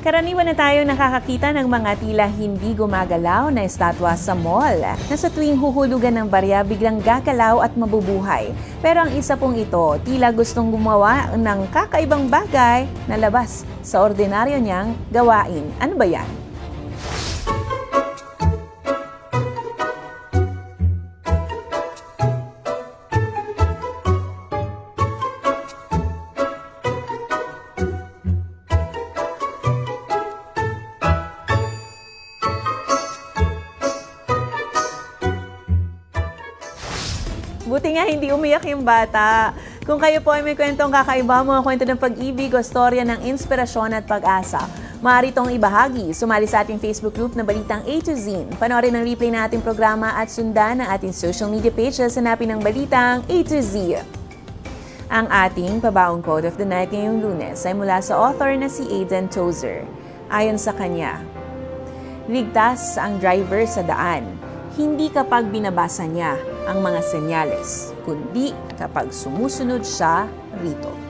Karaniwan na tayo nakakakita ng mga tila hindi gumagalaw na estatwa sa mall na sa tuwing huhulugan ng barya biglang gagalaw at mabubuhay. Pero ang isa pong ito, tila gustong gumawa ng kakaibang bagay na labas sa ordinaryo niyang gawain. Ano ba yan? Buti nga hindi umiyak yung bata. Kung kayo po ay may kwentong kakaiba, mga kwento ng pag-ibig o storya ng inspirasyon at pag-asa, maaari itong ibahagi. Sumali sa ating Facebook group na Balitang A to Z. Panoorin ang replay na ating programa at sundan ang ating social media pages. Hanapin ang Balitang A to Z. Ang ating pabaong quote of the night ngayong Lunes ay mula sa author na si Aidan Tozer. Ayon sa kanya, ligtas ang driver sa daan, hindi kapag binabasa niya ang mga senyales, kundi kapag sumusunod siya rito.